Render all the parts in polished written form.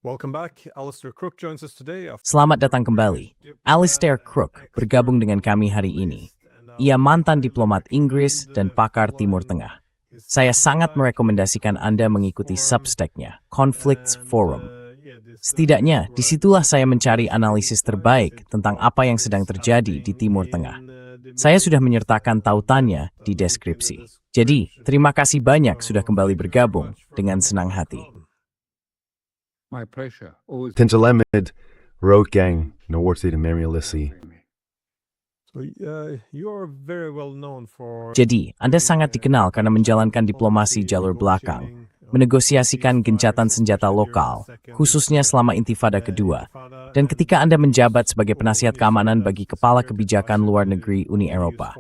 Welcome back. Alistair Crook joins us today. Selamat datang kembali. Alistair Crook bergabung dengan kami hari ini. Ia mantan diplomat Inggris dan pakar Timur Tengah. Saya sangat merekomendasikan Anda mengikuti Substack-nya, Conflicts Forum. Setidaknya, disitulah saya mencari analisis terbaik tentang apa yang sedang terjadi di Timur Tengah. Saya sudah menyertakan tautannya di deskripsi. Jadi, terima kasih banyak sudah kembali bergabung dengan senang hati. My pleasure. Tintalemid, Road Gang, Nawarti Memorialisi. So, you're very well known for Jadi, Anda sangat dikenal karena menjalankan diplomasi jalur belakang, menegosiasikan gencatan senjata lokal, khususnya selama Intifada kedua, dan ketika Anda menjabat sebagai penasihat keamanan bagi Kepala Kebijakan Luar Negeri Uni Eropa.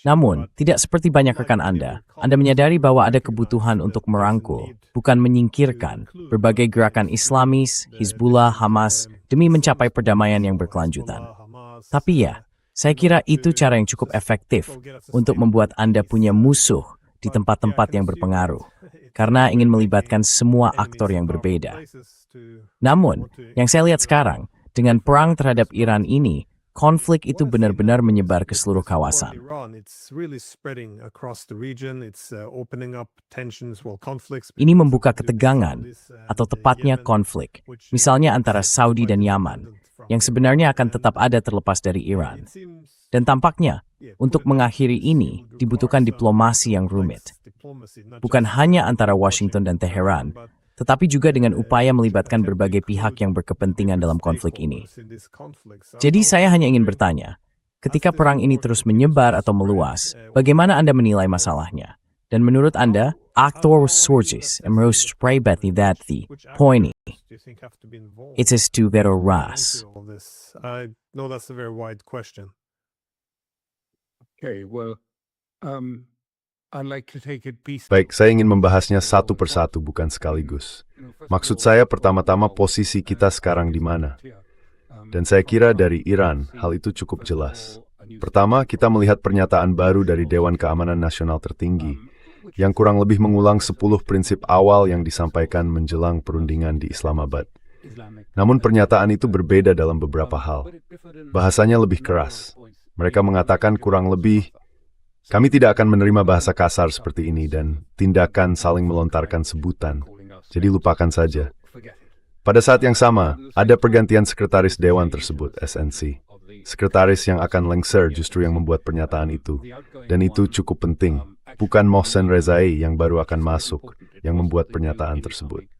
Namun, tidak seperti banyak rekan Anda menyadari bahwa ada kebutuhan untuk merangkul, bukan menyingkirkan, berbagai gerakan Islamis, Hizbullah, Hamas, demi mencapai perdamaian yang berkelanjutan. Tapi ya, saya kira itu cara yang cukup efektif untuk membuat Anda punya musuh di tempat-tempat yang berpengaruh, karena ingin melibatkan semua aktor yang berbeda. Namun, yang saya lihat sekarang, dengan perang terhadap Iran ini, konflik itu benar-benar menyebar ke seluruh kawasan. Ini membuka ketegangan, atau tepatnya konflik, misalnya antara Saudi dan Yaman, yang sebenarnya akan tetap ada terlepas dari Iran. Dan tampaknya, untuk mengakhiri ini, dibutuhkan diplomasi yang rumit. Bukan hanya antara Washington dan Teheran, tetapi juga dengan upaya melibatkan berbagai pihak yang berkepentingan dalam konflik ini. Jadi saya hanya ingin bertanya, ketika perang ini terus menyebar atau meluas, bagaimana Anda menilai masalahnya? Dan menurut Anda, aktor sources emerged privati that the point it is to better ras. I know that's a very wide question. Okay, well, I'd like to take it piece. Baik, saya ingin membahasnya satu persatu, bukan sekaligus. Maksud saya pertama-tama posisi kita sekarang di mana. Dan saya kira dari Iran, hal itu cukup jelas. Pertama, kita melihat pernyataan baru dari Dewan Keamanan Nasional tertinggi, yang kurang lebih mengulang 10 prinsip awal yang disampaikan menjelang perundingan di Islamabad. Namun pernyataan itu berbeda dalam beberapa hal. Bahasanya lebih keras. Mereka mengatakan kurang lebih, kami tidak akan menerima bahasa kasar seperti ini dan tindakan saling melontarkan sebutan. Jadi lupakan saja. Pada saat yang sama, ada pergantian sekretaris Dewan tersebut, SNC. Sekretaris yang akan lengser justru yang membuat pernyataan itu. Dan itu cukup penting. Bukan Mohsen Rezai yang baru akan masuk, yang membuat pernyataan tersebut.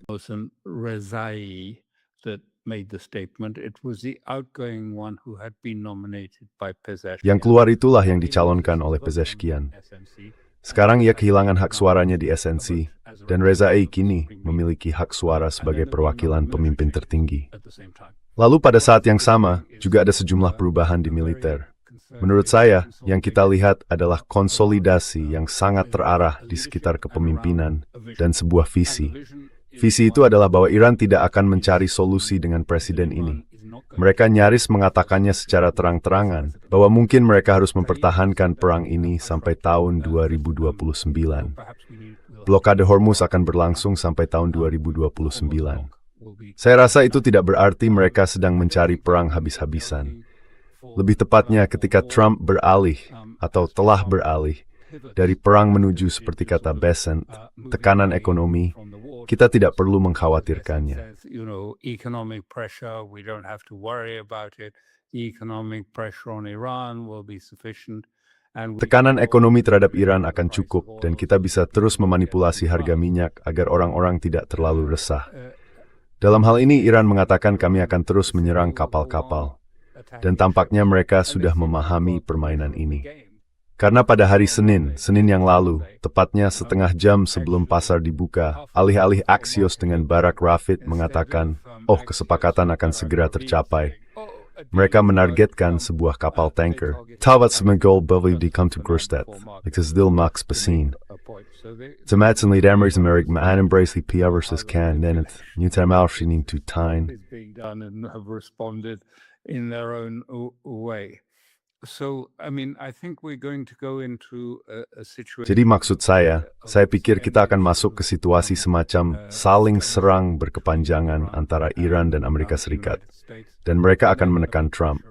Mohsen Rezai that made the statement. It was the outgoing one who had been nominated by Pezeshkian. Yang keluar itulah yang dicalonkan oleh Pezeshkian. Sekarang ia kehilangan hak suaranya di SNC, dan Rezai kini memiliki hak suara sebagai perwakilan pemimpin tertinggi. Lalu pada saat yang sama, juga ada sejumlah perubahan di militer. Menurut saya, yang kita lihat adalah konsolidasi yang sangat terarah di sekitar kepemimpinan dan sebuah visi. Visi itu adalah bahwa Iran tidak akan mencari solusi dengan presiden ini. Mereka nyaris mengatakannya secara terang-terangan bahwa mungkin mereka harus mempertahankan perang ini sampai tahun 2029. Blokade Hormuz akan berlangsung sampai tahun 2029. Saya rasa itu tidak berarti mereka sedang mencari perang habis-habisan. Lebih tepatnya ketika Trump beralih atau telah beralih dari perang menuju seperti kata Besant, tekanan ekonomi, kita tidak perlu mengkhawatirkannya. Economic pressure, we don't have to worry about it. Economic pressure on Iran will be sufficient. Tekanan ekonomi terhadap Iran akan cukup dan kita bisa terus memanipulasi harga minyak agar orang-orang tidak terlalu resah. Dalam hal ini Iran mengatakan kami akan terus menyerang kapal-kapal. Dan tampaknya mereka sudah memahami permainan ini. Karena pada hari Senin yang lalu, tepatnya setengah jam sebelum pasar dibuka, alih-alih Axios dengan Barak Ravid mengatakan, kesepakatan akan segera tercapai. Mereka menargetkan sebuah kapal tanker. Tavat semegol beli di kantor Grostet, Dil Max Basin. Tematsen lid Ameris Amerik maanem bracely Pia versus Can, then it Newtam Alshinin to Tyne. In their own way. Jadi maksud saya pikir kita akan masuk ke situasi semacam saling serang berkepanjangan antara Iran dan Amerika Serikat. Dan mereka akan menekan Trump.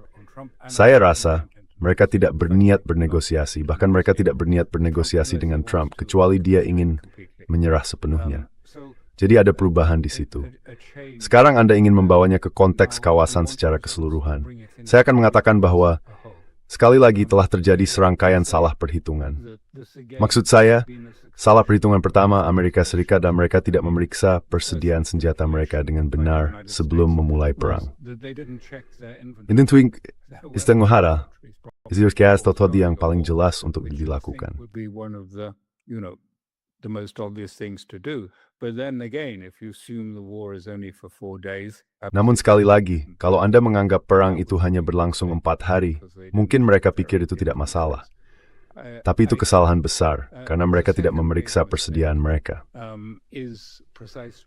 Saya rasa mereka tidak berniat bernegosiasi, bahkan mereka tidak berniat bernegosiasi dengan Trump, kecuali dia ingin menyerah sepenuhnya. Jadi ada perubahan di situ. Sekarang Anda ingin membawanya ke konteks kawasan secara keseluruhan. Saya akan mengatakan bahwa sekali lagi telah terjadi serangkaian salah perhitungan. Maksud saya, salah perhitungan pertama, Amerika Serikat dan mereka tidak memeriksa persediaan senjata mereka dengan benar sebelum memulai perang. Ini tuing istenguhara, isirkias totodi yang paling jelas untuk dilakukan. The most obvious things to do. But then again, if you assume the war is only for 4 days. Namun sekali lagi, kalau Anda menganggap perang itu hanya berlangsung 4 hari, mungkin mereka pikir itu tidak masalah. Tapi itu kesalahan besar, karena mereka tidak memeriksa persediaan mereka.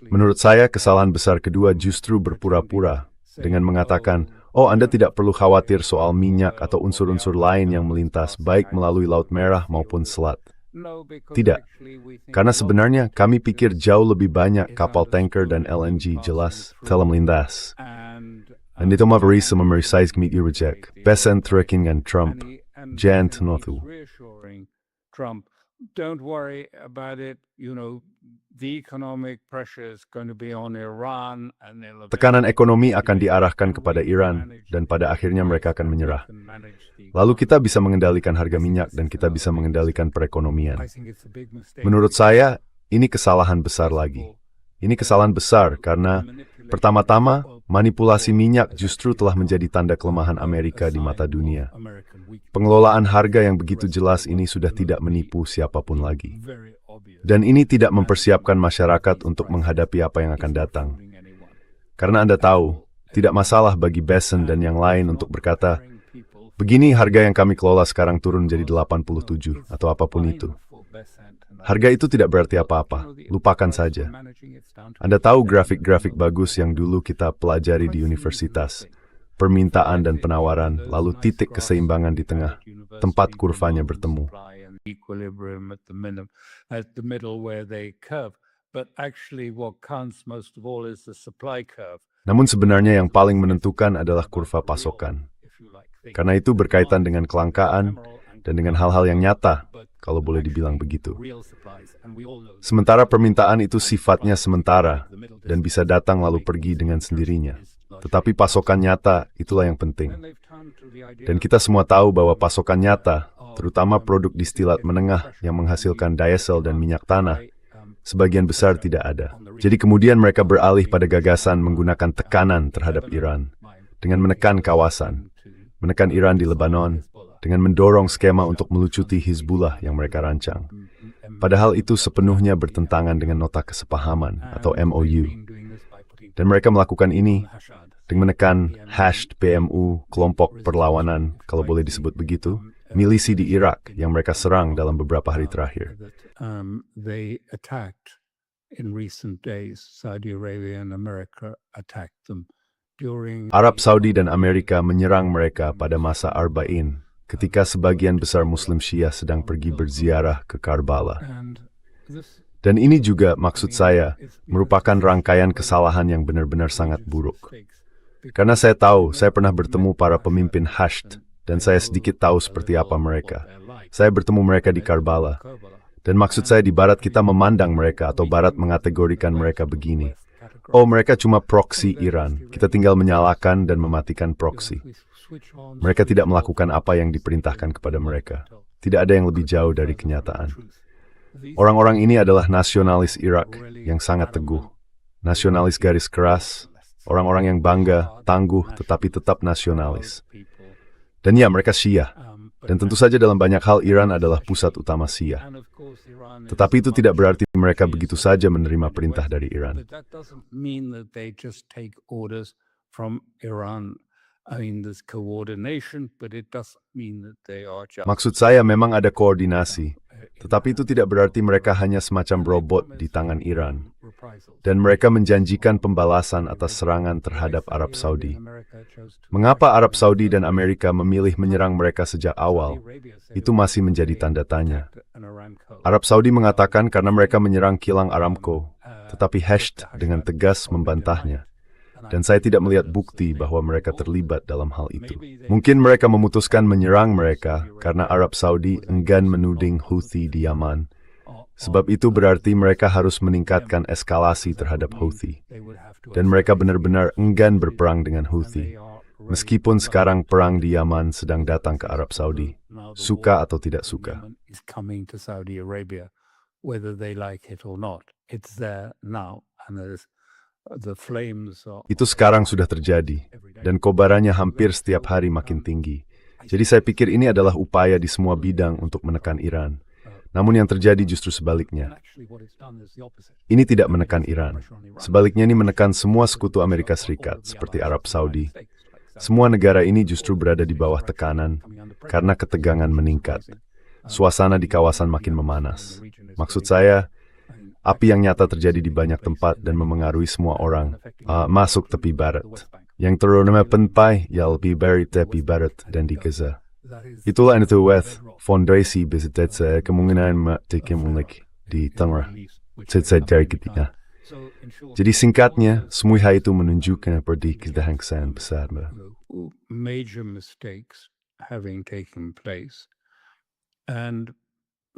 Menurut saya, kesalahan besar kedua justru berpura-pura dengan mengatakan, oh Anda tidak perlu khawatir soal minyak atau unsur-unsur lain yang melintas baik melalui Laut Merah maupun Selat. Tidak, karena sebenarnya kami pikir jauh lebih banyak kapal tanker dan LNG jelas telah melintas. Dan itu maverisa memerisais kemit irreject, besen tracking Trump, jan tenotu. Don't worry about it, the economic pressure is going to be on Iran. Tekanan ekonomi akan diarahkan kepada Iran, dan pada akhirnya mereka akan menyerah. Lalu kita bisa mengendalikan harga minyak dan kita bisa mengendalikan perekonomian. Menurut saya, ini kesalahan besar lagi. Ini kesalahan besar karena, pertama-tama, manipulasi minyak justru telah menjadi tanda kelemahan Amerika di mata dunia. Pengelolaan harga yang begitu jelas ini sudah tidak menipu siapapun lagi. Dan ini tidak mempersiapkan masyarakat untuk menghadapi apa yang akan datang. Karena Anda tahu, tidak masalah bagi Besen dan yang lain untuk berkata, begini harga yang kami kelola sekarang turun menjadi 87 atau apapun itu. Harga itu tidak berarti apa-apa, lupakan saja. Anda tahu grafik-grafik bagus yang dulu kita pelajari di universitas. Permintaan dan penawaran, lalu titik keseimbangan di tengah, tempat kurvanya bertemu. Namun sebenarnya yang paling menentukan adalah kurva pasokan. Karena itu berkaitan dengan kelangkaan dan dengan hal-hal yang nyata, kalau boleh dibilang begitu. Sementara permintaan itu sifatnya sementara dan bisa datang lalu pergi dengan sendirinya. Tetapi pasokan nyata, itulah yang penting. Dan kita semua tahu bahwa pasokan nyata, terutama produk distilat menengah yang menghasilkan diesel dan minyak tanah, sebagian besar tidak ada. Jadi kemudian mereka beralih pada gagasan menggunakan tekanan terhadap Iran, dengan menekan kawasan, menekan Iran di Lebanon, dengan mendorong skema untuk melucuti Hizbullah yang mereka rancang. Padahal itu sepenuhnya bertentangan dengan nota kesepahaman atau MOU. Dan mereka melakukan ini dengan menekan #PMU, kelompok perlawanan, kalau boleh disebut begitu, milisi di Irak yang mereka serang dalam beberapa hari terakhir. They attacked in recent days. Saudi Arabia and America attacked them during. Arab Saudi dan Amerika menyerang mereka pada masa Arba'in, ketika sebagian besar Muslim Syiah sedang pergi berziarah ke Karbala. Dan ini juga, maksud saya, merupakan rangkaian kesalahan yang benar-benar sangat buruk. Karena saya tahu, saya pernah bertemu para pemimpin Hashd, dan saya sedikit tahu seperti apa mereka. Saya bertemu mereka di Karbala. Dan maksud saya di Barat kita memandang mereka, atau Barat mengategorikan mereka begini. Oh, mereka cuma proksi Iran. Kita tinggal menyalakan dan mematikan proksi. Mereka tidak melakukan apa yang diperintahkan kepada mereka. Tidak ada yang lebih jauh dari kenyataan. Orang-orang ini adalah nasionalis Irak yang sangat teguh. Nasionalis garis keras, orang-orang yang bangga, tangguh, tetapi tetap nasionalis. Dan ya, mereka Syiah. Dan tentu saja dalam banyak hal Iran adalah pusat utama Syiah. Tetapi itu tidak berarti mereka begitu saja menerima perintah dari Iran. Maksud saya memang ada koordinasi, tetapi itu tidak berarti mereka hanya semacam robot di tangan Iran. dan mereka menjanjikan pembalasan atas serangan terhadap Arab Saudi. Mengapa Arab Saudi dan Amerika memilih menyerang mereka sejak awal? Itu masih menjadi tanda tanya. Arab Saudi mengatakan karena mereka menyerang kilang Aramco, tetapi Hesht dengan tegas membantahnya. Dan saya tidak melihat bukti bahwa mereka terlibat dalam hal itu. Mungkin mereka memutuskan menyerang mereka karena Arab Saudi enggan menuding Houthi di Yaman. Sebab itu berarti mereka harus meningkatkan eskalasi terhadap Houthi. Dan mereka benar-benar enggan berperang dengan Houthi. Meskipun sekarang perang di Yaman sedang datang ke Arab Saudi, suka atau tidak suka. Itu sekarang sudah terjadi, dan kobarannya hampir setiap hari makin tinggi. Jadi saya pikir ini adalah upaya di semua bidang untuk menekan Iran. Namun yang terjadi justru sebaliknya. Ini tidak menekan Iran. Sebaliknya ini menekan semua sekutu Amerika Serikat, seperti Arab Saudi. Semua negara ini justru berada di bawah tekanan karena ketegangan meningkat. Suasana di kawasan makin memanas. Maksud saya, api yang nyata terjadi di banyak tempat dan memengaruhi semua orang masuk tepi barat. Yang terutama penpai ya lebih dari tepi barat dan di Gaza. Itulah itu fondasi bisa kemungkinan matikimulik di tengah dari ketika. Jadi singkatnya, semua hal itu menunjukkan pertikaian besar. Major mistakes having taken place, and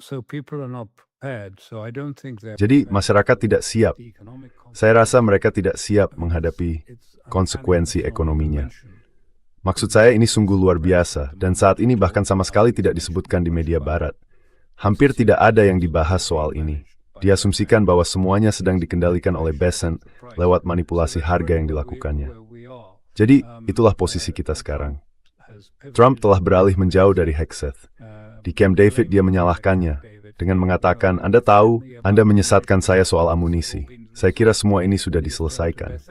so people are not prepared. So I don't think that. Jadi masyarakat tidak siap. Saya rasa mereka tidak siap menghadapi konsekuensi ekonominya. Maksud saya ini sungguh luar biasa, dan saat ini bahkan sama sekali tidak disebutkan di media barat. Hampir tidak ada yang dibahas soal ini. Diasumsikan bahwa semuanya sedang dikendalikan oleh Bessent lewat manipulasi harga yang dilakukannya. Jadi, itulah posisi kita sekarang. Trump telah beralih menjauh dari Hegseth. Di Camp David dia menyalahkannya dengan mengatakan, Anda tahu, Anda menyesatkan saya soal amunisi. Saya kira semua ini sudah diselesaikan.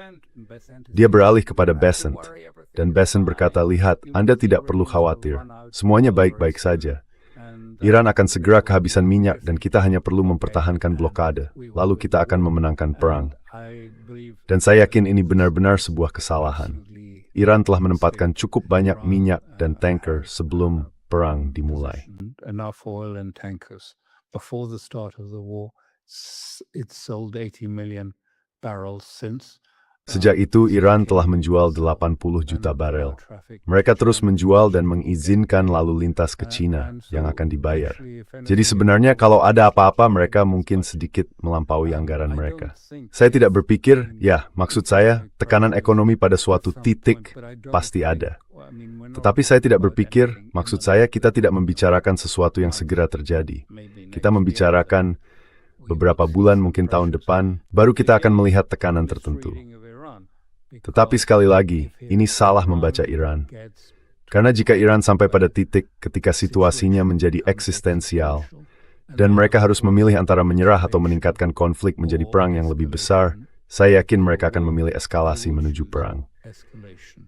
Dia beralih kepada Bessent. Dan Bessent berkata, lihat, Anda tidak perlu khawatir. Semuanya baik-baik saja. Iran akan segera kehabisan minyak dan kita hanya perlu mempertahankan blokade. Lalu kita akan memenangkan perang. Dan saya yakin ini benar-benar sebuah kesalahan. Iran telah menempatkan cukup banyak minyak dan tanker sebelum perang dimulai. Enough oil and tankers. Before the start of the war, it sold 80 million barrels since. Sejak itu, Iran telah menjual 80 juta barel. Mereka terus menjual dan mengizinkan lalu lintas ke China yang akan dibayar. Jadi sebenarnya kalau ada apa-apa, mereka mungkin sedikit melampaui anggaran mereka. Saya tidak berpikir, ya, maksud saya, tekanan ekonomi pada suatu titik pasti ada. Tetapi saya tidak berpikir, maksud saya, kita tidak membicarakan sesuatu yang segera terjadi. Kita membicarakan beberapa bulan, mungkin tahun depan, baru kita akan melihat tekanan tertentu. Tetapi sekali lagi, ini salah membaca Iran. Karena jika Iran sampai pada titik ketika situasinya menjadi eksistensial, dan mereka harus memilih antara menyerah atau meningkatkan konflik menjadi perang yang lebih besar, saya yakin mereka akan memilih eskalasi menuju perang.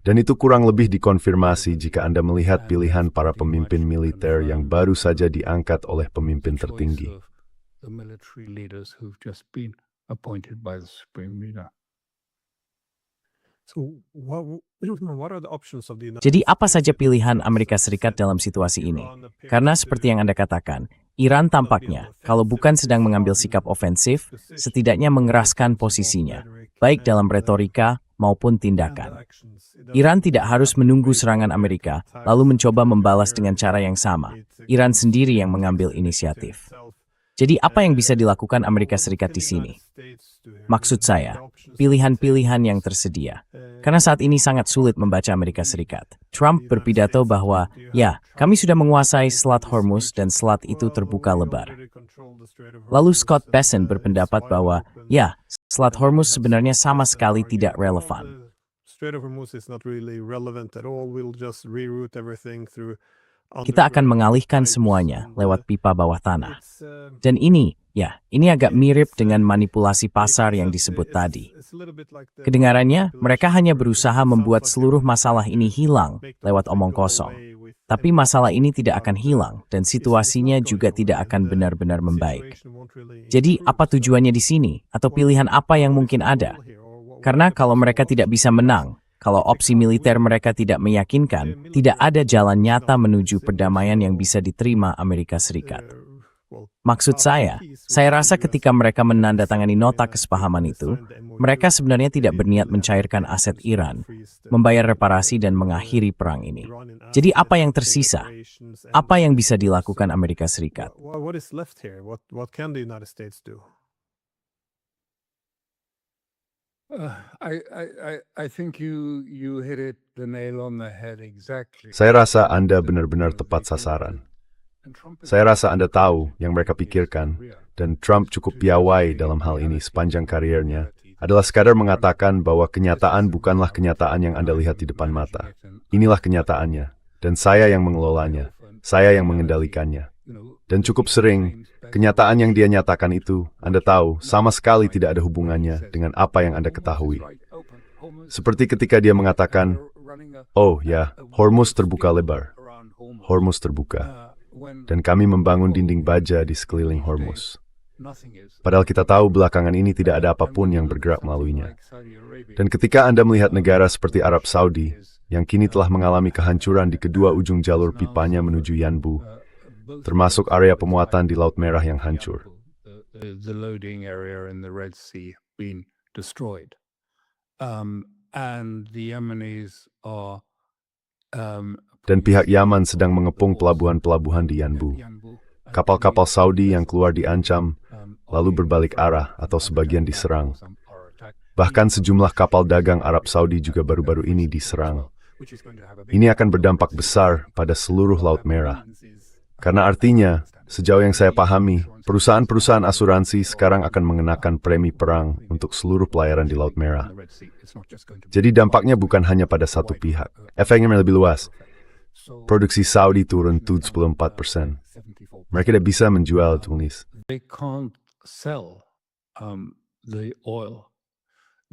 Dan itu kurang lebih dikonfirmasi jika Anda melihat pilihan para pemimpin militer yang baru saja diangkat oleh pemimpin tertinggi. Jadi apa saja pilihan Amerika Serikat dalam situasi ini? Karena seperti yang Anda katakan, Iran tampaknya, kalau bukan sedang mengambil sikap ofensif, setidaknya mengeraskan posisinya, baik dalam retorika maupun tindakan. Iran tidak harus menunggu serangan Amerika, lalu mencoba membalas dengan cara yang sama. Iran sendiri yang mengambil inisiatif. Jadi apa yang bisa dilakukan Amerika Serikat di sini? Maksud saya, pilihan-pilihan yang tersedia. Karena saat ini sangat sulit membaca Amerika Serikat. Trump berpidato bahwa, ya, kami sudah menguasai Selat Hormuz dan selat itu terbuka lebar. Lalu Scott Bessent berpendapat bahwa, ya, Selat Hormuz sebenarnya sama sekali tidak relevan. Kita akan mengalihkan semuanya lewat pipa bawah tanah. Dan ini, ya, ini agak mirip dengan manipulasi pasar yang disebut tadi. Kedengarannya, mereka hanya berusaha membuat seluruh masalah ini hilang lewat omong kosong. Tapi masalah ini tidak akan hilang dan situasinya juga tidak akan benar-benar membaik. Jadi apa tujuannya di sini? Atau pilihan apa yang mungkin ada? Karena kalau mereka tidak bisa menang, kalau opsi militer mereka tidak meyakinkan, tidak ada jalan nyata menuju perdamaian yang bisa diterima Amerika Serikat. Maksud saya rasa ketika mereka menandatangani nota kesepahaman itu, mereka sebenarnya tidak berniat mencairkan aset Iran, membayar reparasi dan mengakhiri perang ini. Jadi apa yang tersisa? Apa yang bisa dilakukan Amerika Serikat? What is left here? What can the United States do? I think you hit it the nail on the head exactly. Saya rasa Anda benar-benar tepat sasaran. Saya rasa Anda tahu yang mereka pikirkan, dan Trump cukup piawai dalam hal ini sepanjang karirnya, adalah sekadar mengatakan bahwa kenyataan bukanlah kenyataan yang Anda lihat di depan mata. Inilah kenyataannya, dan saya yang mengelolanya, saya yang mengendalikannya. Dan cukup sering, kenyataan yang dia nyatakan itu, Anda tahu, sama sekali tidak ada hubungannya dengan apa yang Anda ketahui. Seperti ketika dia mengatakan, oh ya, Hormuz terbuka lebar. Hormuz terbuka. Dan kami membangun dinding baja di sekeliling Hormuz. Padahal kita tahu belakangan ini tidak ada apapun yang bergerak melaluinya. Dan ketika Anda melihat negara seperti Arab Saudi, yang kini telah mengalami kehancuran di kedua ujung jalur pipanya menuju Yanbu, termasuk area pemuatan di Laut Merah yang hancur. The loading area in the Red Sea been destroyed. And the Yemenis are Dan pihak Yaman sedang mengepung pelabuhan-pelabuhan di Yanbu. Kapal-kapal Saudi yang keluar diancam, lalu berbalik arah atau sebagian diserang. Bahkan sejumlah kapal dagang Arab Saudi juga baru-baru ini diserang. Ini akan berdampak besar pada seluruh Laut Merah. Karena artinya, sejauh yang saya pahami, perusahaan-perusahaan asuransi sekarang akan mengenakan premi perang untuk seluruh pelayaran di Laut Merah. Jadi dampaknya bukan hanya pada satu pihak. Efeknya lebih luas. Produksi Saudi turun 74%. Mereka tidak bisa menjual, tulis. they can't sell the oil.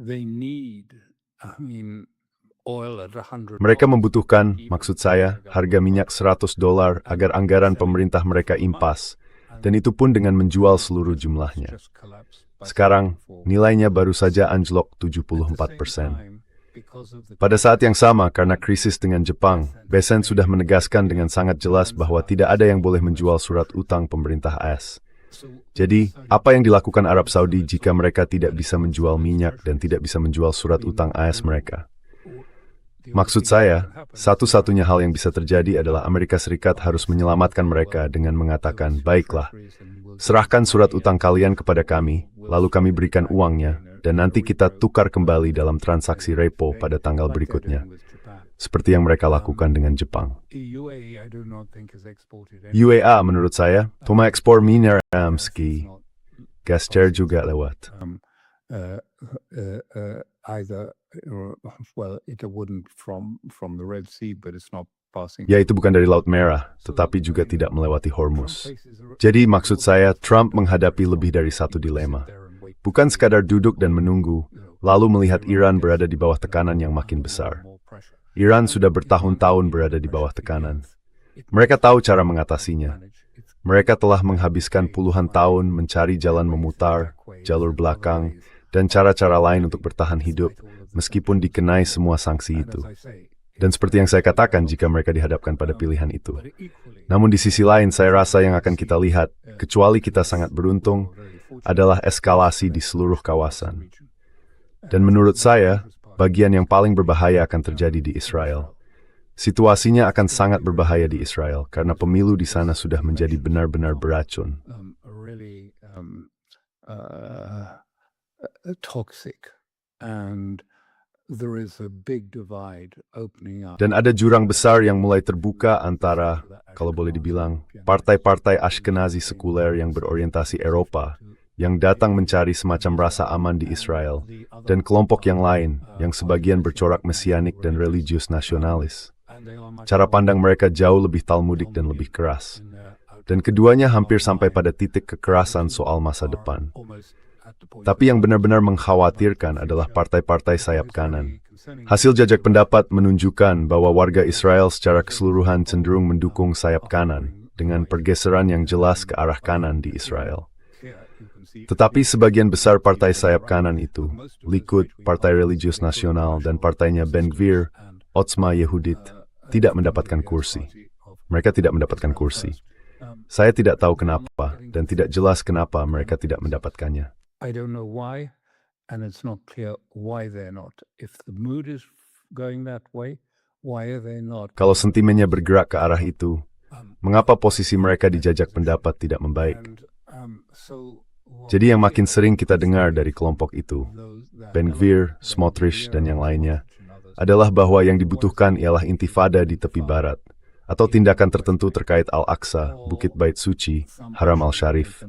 They need, oil at $100. Mereka membutuhkan, maksud saya, harga minyak $100 agar anggaran pemerintah mereka impas, dan itu pun dengan menjual seluruh jumlahnya. Sekarang, nilainya baru saja anjlok 74%. Pada saat yang sama, karena krisis dengan Jepang, BSN sudah menegaskan dengan sangat jelas bahwa tidak ada yang boleh menjual surat utang pemerintah AS. Jadi, apa yang dilakukan Arab Saudi jika mereka tidak bisa menjual minyak dan tidak bisa menjual surat utang AS mereka? Maksud saya, satu-satunya hal yang bisa terjadi adalah Amerika Serikat harus menyelamatkan mereka dengan mengatakan, baiklah, serahkan surat utang kalian kepada kami, lalu kami berikan uangnya, dan nanti kita tukar kembali dalam transaksi repo pada tanggal berikutnya, seperti yang mereka lakukan dengan Jepang. UAE menurut saya, cuma ekspor minyak ski, gas cair juga lewat. Ya, itu bukan dari Laut Merah, tetapi juga tidak melewati Hormuz. Jadi maksud saya, Trump menghadapi lebih dari satu dilema. Bukan sekadar duduk dan menunggu, lalu melihat Iran berada di bawah tekanan yang makin besar. Iran sudah bertahun-tahun berada di bawah tekanan. Mereka tahu cara mengatasinya. Mereka telah menghabiskan puluhan tahun mencari jalan memutar, jalur belakang, dan cara-cara lain untuk bertahan hidup, meskipun dikenai semua sanksi itu. Dan seperti yang saya katakan, jika mereka dihadapkan pada pilihan itu. Namun di sisi lain, saya rasa yang akan kita lihat, kecuali kita sangat beruntung, adalah eskalasi di seluruh kawasan. Dan menurut saya, bagian yang paling berbahaya akan terjadi di Israel. Situasinya akan sangat berbahaya di Israel, karena pemilu di sana sudah menjadi benar-benar beracun. Toxic, and there is a big divide opening up. Dan ada jurang besar yang mulai terbuka antara, kalau boleh dibilang, partai-partai Ashkenazi sekuler yang berorientasi Eropa, yang datang mencari semacam rasa aman di Israel, dan kelompok yang lain, yang sebagian bercorak mesianik dan religius nasionalis. Cara pandang mereka jauh lebih talmudik dan lebih keras. Dan keduanya hampir sampai pada titik kekerasan soal masa depan. Tapi yang benar-benar mengkhawatirkan adalah partai-partai sayap kanan, Hasil jajak pendapat menunjukkan bahwa warga Israel secara keseluruhan cenderung mendukung sayap kanan, dengan pergeseran yang jelas ke arah kanan di Israel. Tetapi sebagian besar partai sayap kanan itu, Likud, Partai Religius Nasional, dan partainya Ben Gvir, Otzma Yehudit, tidak mendapatkan kursi. Mereka tidak mendapatkan kursi. Saya tidak tahu kenapa, dan tidak jelas kenapa mereka tidak mendapatkannya. I don't know why, and it's not clear why they're not. If the mood is going that way, why are they not? Kalau sentimennya bergerak ke arah itu, mengapa posisi mereka di jajak pendapat tidak membaik? Jadi yang makin sering kita dengar dari kelompok itu, Ben Gvir, Smotrich, dan yang lainnya, adalah bahwa yang dibutuhkan ialah intifada di tepi barat, atau tindakan tertentu terkait Al-Aqsa, Bukit Bait Suci, Haram Al-Sharif.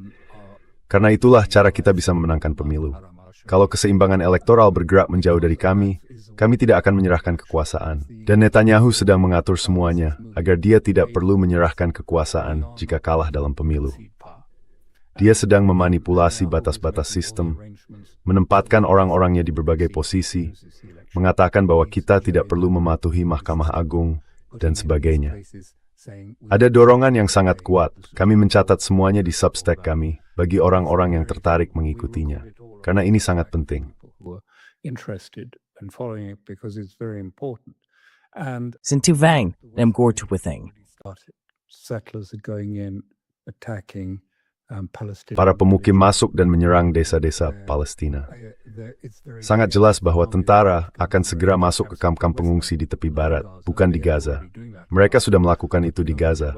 Karena itulah cara kita bisa memenangkan pemilu. Kalau keseimbangan elektoral bergerak menjauh dari kami tidak akan menyerahkan kekuasaan. Dan Netanyahu sedang mengatur semuanya, agar dia tidak perlu menyerahkan kekuasaan jika kalah dalam pemilu. Dia sedang memanipulasi batas-batas sistem, menempatkan orang-orangnya di berbagai posisi, mengatakan bahwa kita tidak perlu mematuhi Mahkamah Agung, dan sebagainya. Ada dorongan yang sangat kuat, kami mencatat semuanya di Substack kami, bagi orang-orang yang tertarik mengikutinya, karena ini sangat penting. Sinti Vang, nem Gortu Withing. Settlers are going in, attacking Para pemukim masuk dan menyerang desa-desa Palestina. Sangat jelas bahwa tentara akan segera masuk ke kamp-kamp pengungsi di tepi barat, bukan di Gaza. Mereka sudah melakukan itu di Gaza.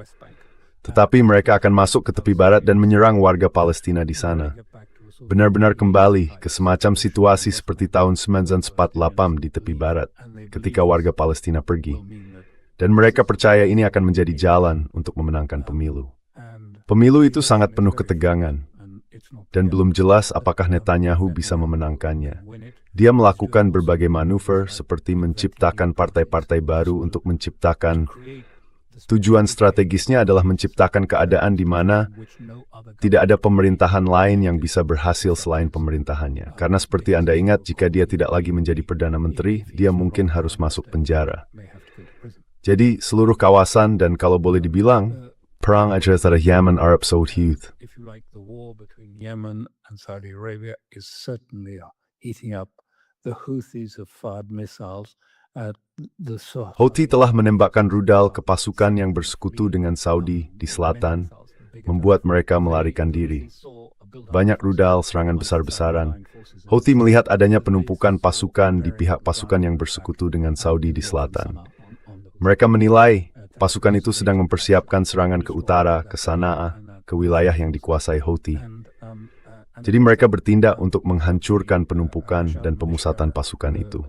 Tetapi mereka akan masuk ke tepi barat dan menyerang warga Palestina di sana. Benar-benar kembali ke semacam situasi seperti tahun 1948 di tepi barat, ketika warga Palestina pergi. Dan mereka percaya ini akan menjadi jalan untuk memenangkan pemilu. Pemilu itu sangat penuh ketegangan, dan belum jelas apakah Netanyahu bisa memenangkannya. Dia melakukan berbagai manuver seperti menciptakan partai-partai baru untuk menciptakan. Tujuan strategisnya adalah menciptakan keadaan di mana tidak ada pemerintahan lain yang bisa berhasil selain pemerintahannya. Karena seperti Anda ingat, jika dia tidak lagi menjadi Perdana Menteri, dia mungkin harus masuk penjara. Jadi seluruh kawasan dan kalau boleh dibilang, perang antara Yemen Arab Saudi. If you like, the war between Yemen and Saudi Arabia is certainly heating up. The Houthis have fired missiles at the south. Houthi telah menembakkan rudal ke pasukan yang bersekutu dengan Saudi di selatan, membuat mereka melarikan diri. Banyak rudal serangan besar-besaran. Houthi melihat adanya penumpukan pasukan di pihak pasukan yang bersekutu dengan Saudi di selatan. Mereka menilai pasukan itu sedang mempersiapkan serangan ke utara, ke Sana'a, ke wilayah yang dikuasai Houthi. Jadi mereka bertindak untuk menghancurkan penumpukan dan pemusatan pasukan itu.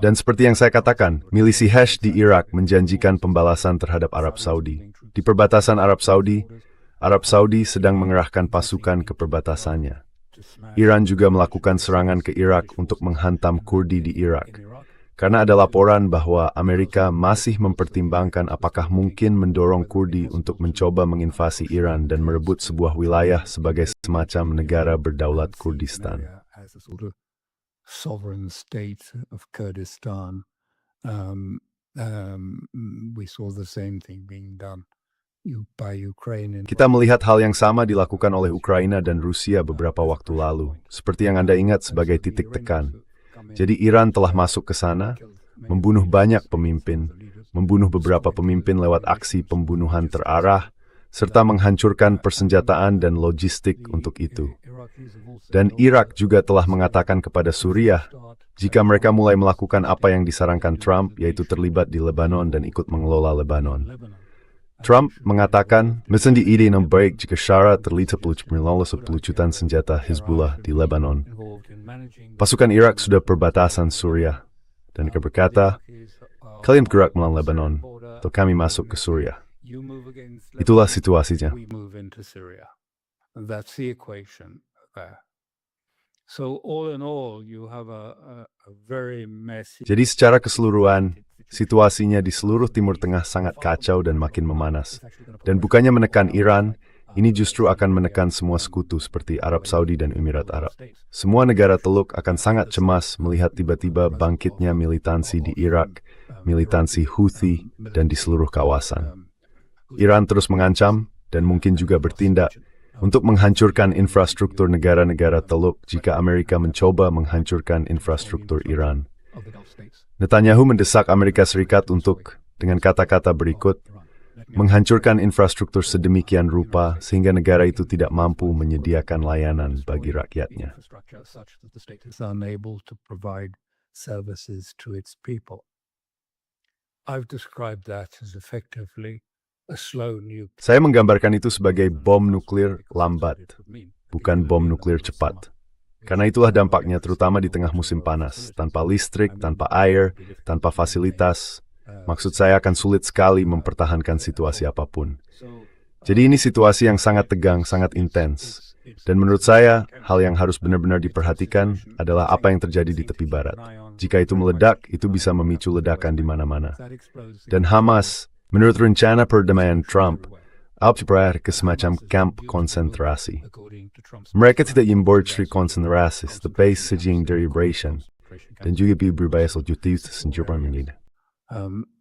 Dan seperti yang saya katakan, milisi Hezbollah di Irak menjanjikan pembalasan terhadap Arab Saudi. Di perbatasan Arab Saudi sedang mengerahkan pasukan ke perbatasannya. Iran juga melakukan serangan ke Irak untuk menghantam Kurdi di Irak. Karena ada laporan bahwa Amerika masih mempertimbangkan apakah mungkin mendorong Kurdi untuk mencoba menginvasi Iran dan merebut sebuah wilayah sebagai semacam negara berdaulat Kurdistan. Sovereign state of Kurdistan. We saw the same thing being done by Ukraine. Kita melihat hal yang sama dilakukan oleh Ukraina dan Rusia beberapa waktu lalu, seperti yang Anda ingat sebagai titik tekan. Jadi Iran telah masuk ke sana, membunuh banyak pemimpin, membunuh beberapa pemimpin lewat aksi pembunuhan terarah, serta menghancurkan persenjataan dan logistik untuk itu. Dan Irak juga telah mengatakan kepada Suriah, jika mereka mulai melakukan apa yang disarankan Trump, yaitu terlibat di Lebanon dan ikut mengelola Lebanon. Trump mengatakan, mesin di ide yang baik jika Syara terlibat pelucutan senjata Hezbollah di Lebanon. Pasukan Irak sudah perbatasan Suriah, dan mereka berkata, kalian bergerak melawan Lebanon, atau kami masuk ke Suriah. Itulah situasinya. Jadi secara keseluruhan, situasinya di seluruh Timur Tengah sangat kacau dan makin memanas. Dan bukannya menekan Iran, ini justru akan menekan semua sekutu seperti Arab Saudi dan Emirat Arab. Semua negara Teluk akan sangat cemas melihat tiba-tiba bangkitnya militansi di Irak, militansi Houthi, dan di seluruh kawasan. Iran terus mengancam dan mungkin juga bertindak untuk menghancurkan infrastruktur negara-negara Teluk jika Amerika mencoba menghancurkan infrastruktur Iran. Netanyahu mendesak Amerika Serikat untuk, dengan kata-kata berikut, menghancurkan infrastruktur sedemikian rupa sehingga negara itu tidak mampu menyediakan layanan bagi rakyatnya. Saya menggambarkan itu sebagai bom nuklir lambat, bukan bom nuklir cepat. Karena itulah dampaknya terutama di tengah musim panas, tanpa listrik, tanpa air, tanpa fasilitas. Maksud saya akan sulit sekali mempertahankan situasi apapun. Jadi ini situasi yang sangat tegang, sangat intens. Dan menurut saya, hal yang harus benar-benar diperhatikan adalah apa yang terjadi di tepi barat. Jika itu meledak, itu bisa memicu ledakan di mana-mana. Dan Hamas, menurut rencana perdamaian Trump, berpindah ke semacam kamp konsentrasi. Mereka tidak memborci konsentrasi, tetapi sejing deliberation, dan juga berbahaya selanjutnya senjata menjadi.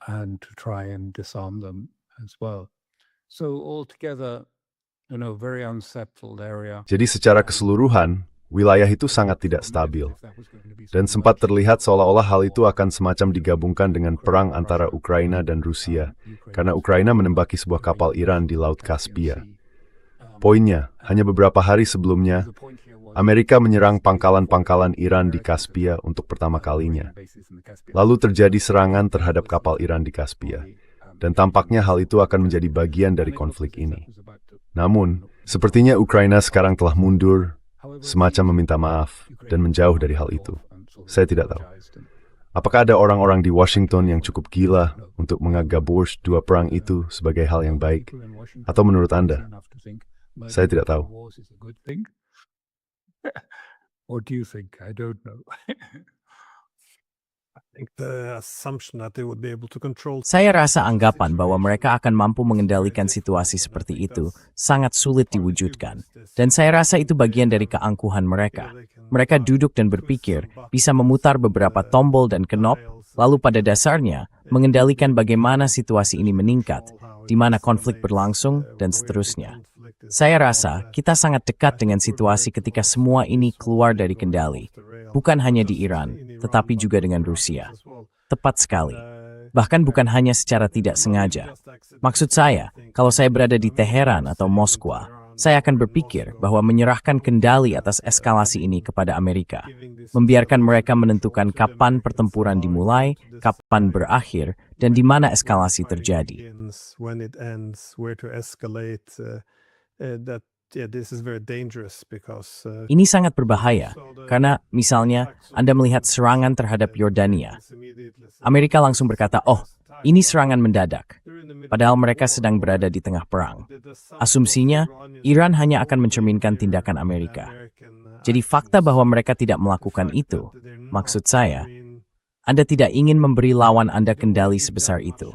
And to try and disarm them as well. So altogether, very unsettled area. Jadi secara keseluruhan, wilayah itu sangat tidak stabil. Dan sempat terlihat seolah-olah hal itu akan semacam digabungkan dengan perang antara Ukraina dan Rusia, karena Ukraina menembaki sebuah kapal Iran di Laut Kaspia. Poinnya, hanya beberapa hari sebelumnya, Amerika menyerang pangkalan-pangkalan Iran di Kaspia untuk pertama kalinya. Lalu terjadi serangan terhadap kapal Iran di Kaspia. Dan tampaknya hal itu akan menjadi bagian dari konflik ini. Namun, sepertinya Ukraina sekarang telah mundur, semacam meminta maaf, dan menjauh dari hal itu. Saya tidak tahu. Apakah ada orang-orang di Washington yang cukup gila untuk menganggap dua perang itu sebagai hal yang baik? Atau menurut Anda? Saya tidak tahu. What do you think? I don't know. Saya rasa anggapan bahwa mereka akan mampu mengendalikan situasi seperti itu sangat sulit diwujudkan. Dan saya rasa itu bagian dari keangkuhan mereka. Mereka duduk dan berpikir bisa memutar beberapa tombol dan knop, lalu pada dasarnya mengendalikan bagaimana situasi ini meningkat, di mana konflik berlangsung, dan seterusnya. Saya rasa kita sangat dekat dengan situasi ketika semua ini keluar dari kendali. Bukan hanya di Iran, tetapi juga dengan Rusia. Tepat sekali. Bahkan bukan hanya secara tidak sengaja. Maksud saya, kalau saya berada di Teheran atau Moskwa, saya akan berpikir bahwa menyerahkan kendali atas eskalasi ini kepada Amerika. Membiarkan mereka menentukan kapan pertempuran dimulai, kapan berakhir, dan di mana eskalasi terjadi. Ini sangat berbahaya, karena misalnya Anda melihat serangan terhadap Yordania. Amerika langsung berkata, oh, ini serangan mendadak, padahal mereka sedang berada di tengah perang. Asumsinya, Iran hanya akan mencerminkan tindakan Amerika. Jadi fakta bahwa mereka tidak melakukan itu, maksud saya, Anda tidak ingin memberi lawan Anda kendali sebesar itu.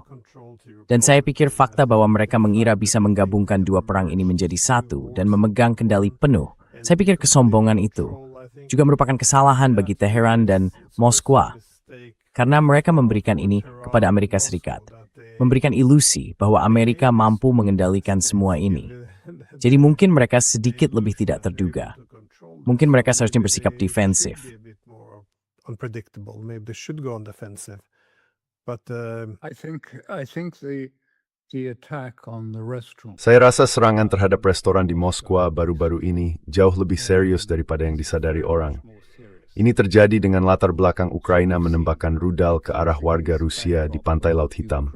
Dan saya pikir fakta bahwa mereka mengira bisa menggabungkan dua perang ini menjadi satu dan memegang kendali penuh, saya pikir kesombongan itu juga merupakan kesalahan bagi Teheran dan Moskwa, karena mereka memberikan ini kepada Amerika Serikat, memberikan ilusi bahwa Amerika mampu mengendalikan semua ini. Jadi mungkin mereka sedikit lebih tidak terduga. Mungkin mereka seharusnya bersikap defensif. Saya rasa serangan terhadap restoran di Moskwa baru-baru ini jauh lebih serius daripada yang disadari orang. Ini terjadi dengan latar belakang Ukraina menembakkan rudal ke arah warga Rusia di pantai Laut Hitam.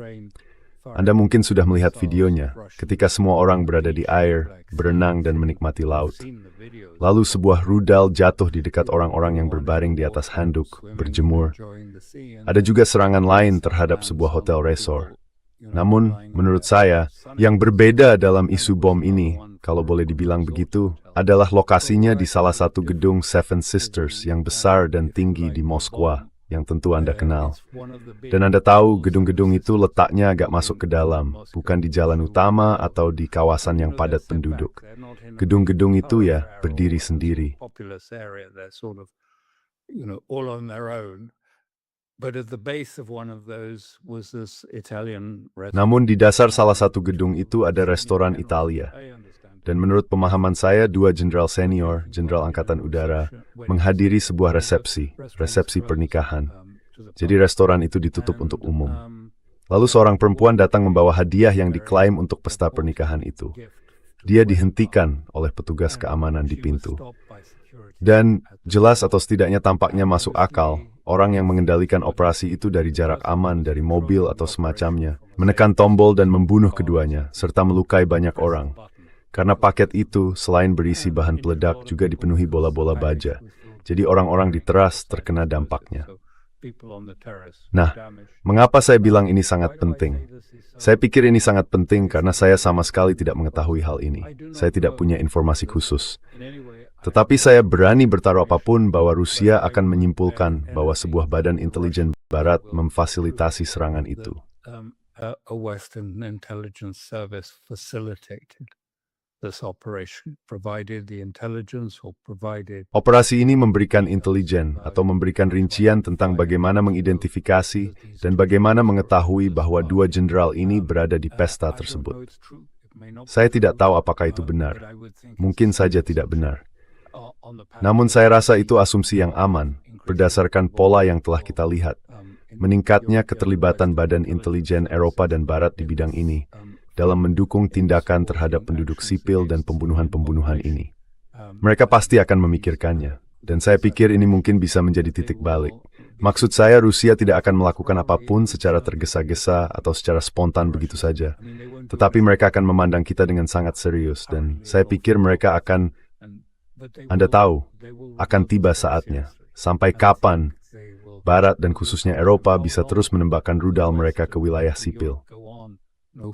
Anda mungkin sudah melihat videonya, ketika semua orang berada di air, berenang dan menikmati laut. Lalu sebuah rudal jatuh di dekat orang-orang yang berbaring di atas handuk, berjemur. Ada juga serangan lain terhadap sebuah hotel resort. Namun, menurut saya, yang berbeda dalam isu bom ini, kalau boleh dibilang begitu, adalah lokasinya di salah satu gedung Seven Sisters yang besar dan tinggi di Moskwa, yang tentu Anda kenal. Dan Anda tahu gedung-gedung itu letaknya agak masuk ke dalam, bukan di jalan utama atau di kawasan yang padat penduduk. Gedung-gedung itu ya berdiri sendiri. Namun di dasar salah satu gedung itu ada restoran Italia. Dan menurut pemahaman saya, 2 jenderal senior, jenderal Angkatan Udara, menghadiri sebuah resepsi pernikahan. Jadi restoran itu ditutup untuk umum. Lalu seorang perempuan datang membawa hadiah yang diklaim untuk pesta pernikahan itu. Dia dihentikan oleh petugas keamanan di pintu. Dan jelas atau setidaknya tampaknya masuk akal, orang yang mengendalikan operasi itu dari jarak aman, dari mobil atau semacamnya, menekan tombol dan membunuh keduanya, serta melukai banyak orang. Karena paket itu, selain berisi bahan peledak, juga dipenuhi bola-bola baja. Jadi orang-orang di teras terkena dampaknya. Nah, mengapa saya bilang ini sangat penting? Saya pikir ini sangat penting karena saya sama sekali tidak mengetahui hal ini. Saya tidak punya informasi khusus. Tetapi saya berani bertaruh apapun bahwa Rusia akan menyimpulkan bahwa sebuah badan intelijen Barat memfasilitasi serangan itu. A Western intelligence service facilitated this operation, provided the intelligence or provided. Operasi ini memberikan intelijen atau memberikan rincian tentang bagaimana mengidentifikasi dan bagaimana mengetahui bahwa 2 jenderal ini berada di pesta tersebut. Saya tidak tahu apakah itu benar. Mungkin saja tidak benar. Namun saya rasa itu asumsi yang aman, berdasarkan pola yang telah kita lihat. Meningkatnya keterlibatan badan intelijen Eropa dan Barat di bidang ini, dalam mendukung tindakan terhadap penduduk sipil dan pembunuhan-pembunuhan ini. Mereka pasti akan memikirkannya, dan saya pikir ini mungkin bisa menjadi titik balik. Maksud saya, Rusia tidak akan melakukan apapun secara tergesa-gesa atau secara spontan begitu saja. Tetapi mereka akan memandang kita dengan sangat serius, dan saya pikir mereka akan, Anda tahu, akan tiba saatnya. Sampai kapan Barat dan khususnya Eropa bisa terus menembakkan rudal mereka ke wilayah sipil.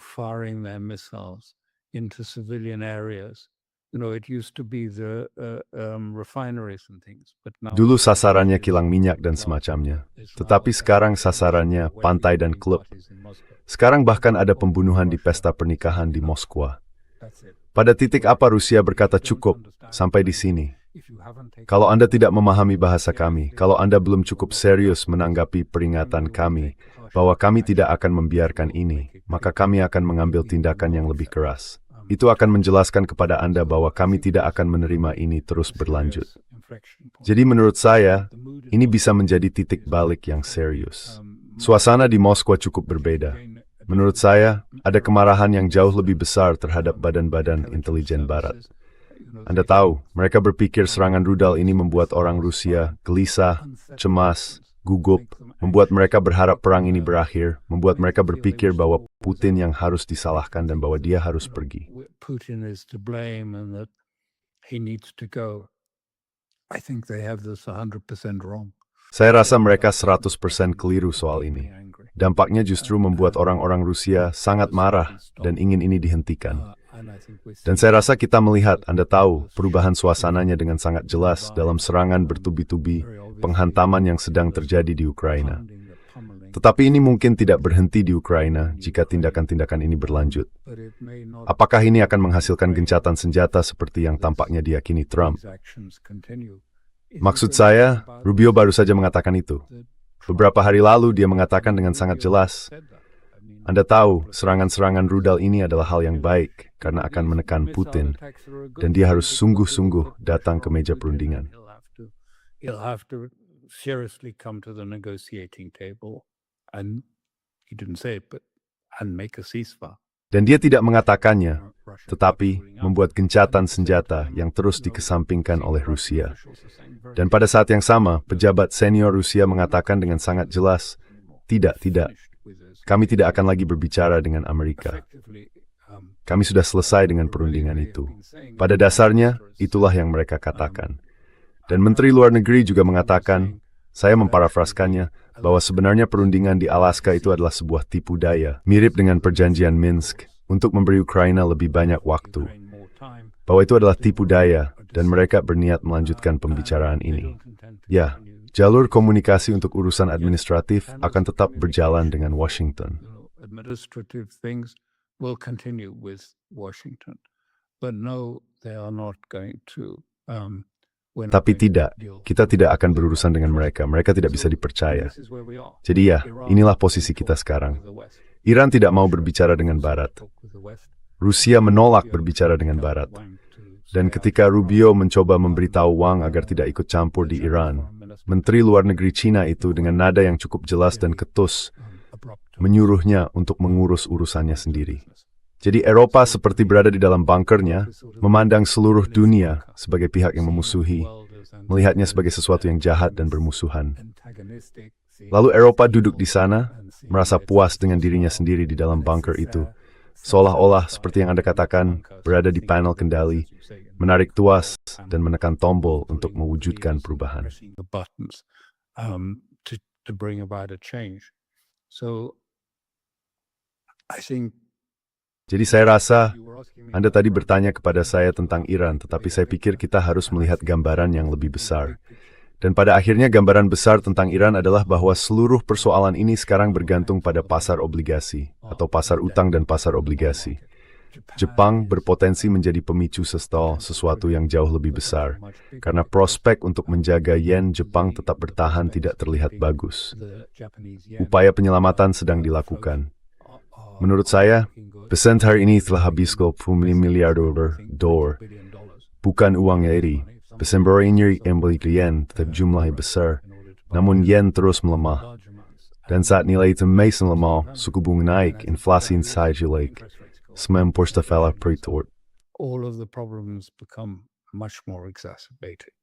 Firing their missiles into civilian areas. It used to be the refineries and things, but now. Dulu sasarannya kilang minyak dan semacamnya. Tetapi sekarang sasarannya pantai dan klub. Sekarang bahkan ada pembunuhan di pesta pernikahan di Moskwa. Pada titik apa Rusia berkata cukup, sampai di sini. Kalau Anda tidak memahami bahasa kami, kalau Anda belum cukup serius menanggapi peringatan kami, bahwa kami tidak akan membiarkan ini, maka kami akan mengambil tindakan yang lebih keras. Itu akan menjelaskan kepada Anda bahwa kami tidak akan menerima ini terus berlanjut. Jadi menurut saya, ini bisa menjadi titik balik yang serius. Suasana di Moskwa cukup berbeda. Menurut saya, ada kemarahan yang jauh lebih besar terhadap badan-badan intelijen Barat. Anda tahu, mereka berpikir serangan rudal ini membuat orang Rusia gelisah, cemas, gugup, membuat mereka berharap perang ini berakhir, membuat mereka berpikir bahwa Putin yang harus disalahkan dan bahwa dia harus pergi. Putin is to blame and that he needs to go. I think they have this 100% wrong. Saya rasa mereka 100% keliru soal ini. Dampaknya justru membuat orang-orang Rusia sangat marah dan ingin ini dihentikan. Dan saya rasa kita melihat, Anda tahu, perubahan suasananya dengan sangat jelas dalam serangan bertubi-tubi, penghantaman yang sedang terjadi di Ukraina. Tetapi ini mungkin tidak berhenti di Ukraina jika tindakan-tindakan ini berlanjut. Apakah ini akan menghasilkan gencatan senjata seperti yang tampaknya diyakini Trump? Maksud saya, Rubio baru saja mengatakan itu. Beberapa hari lalu dia mengatakan dengan sangat jelas, Anda tahu, serangan-serangan rudal ini adalah hal yang baik karena akan menekan Putin, dan dia harus sungguh-sungguh datang ke meja perundingan. He'll have to seriously come to the negotiating table, and he didn't say it, but and make a ceasefire. Dan dia tidak mengatakannya, tetapi membuat gencatan senjata yang terus dikesampingkan oleh Rusia. Dan pada saat yang sama, pejabat senior Rusia mengatakan dengan sangat jelas, tidak. Kami tidak akan lagi berbicara dengan Amerika. Kami sudah selesai dengan perundingan itu. Pada dasarnya, itulah yang mereka katakan. Dan Menteri Luar Negeri juga mengatakan, saya memparafraskannya, bahwa sebenarnya perundingan di Alaska itu adalah sebuah tipu daya, mirip dengan perjanjian Minsk, untuk memberi Ukraina lebih banyak waktu. Bahwa itu adalah tipu daya, dan mereka berniat melanjutkan pembicaraan ini. Ya, jalur komunikasi untuk urusan administratif akan tetap berjalan dengan Washington. Administrative things will continue with Washington, but no, they are not going to. Tapi tidak, kita tidak akan berurusan dengan mereka. Mereka tidak bisa dipercaya. Jadi ya, inilah posisi kita sekarang. Iran tidak mau berbicara dengan Barat. Rusia menolak berbicara dengan Barat. Dan ketika Rubio mencoba memberitahu Wang agar tidak ikut campur di Iran, Menteri Luar Negeri Cina itu dengan nada yang cukup jelas dan ketus menyuruhnya untuk mengurus urusannya sendiri. Jadi Eropa seperti berada di dalam bunkernya, memandang seluruh dunia sebagai pihak yang memusuhi, melihatnya sebagai sesuatu yang jahat dan bermusuhan. Lalu Eropa duduk di sana, merasa puas dengan dirinya sendiri di dalam bunker itu, seolah-olah seperti yang Anda katakan, berada di panel kendali, menarik tuas dan menekan tombol untuk mewujudkan perubahan. Jadi saya rasa Anda tadi bertanya kepada saya tentang Iran, tetapi saya pikir kita harus melihat gambaran yang lebih besar. Dan pada akhirnya gambaran besar tentang Iran adalah bahwa seluruh persoalan ini sekarang bergantung pada pasar obligasi, atau pasar utang dan pasar obligasi. Jepang berpotensi menjadi pemicu sesuatu yang jauh lebih besar, karena prospek untuk menjaga yen Jepang tetap bertahan tidak terlihat bagus. Upaya penyelamatan sedang dilakukan. Menurut saya, persen hari ini telah habis 20 miliar dolar, bukan uang yen. Desember ini kembali ke yen tetap jumlahnya besar, namun yen terus melemah. Dan saat nilai itu masih melemah, suku bunga naik, inflasi inside jelek. Semua portafel pertort. All of the problems become much more exacerbated.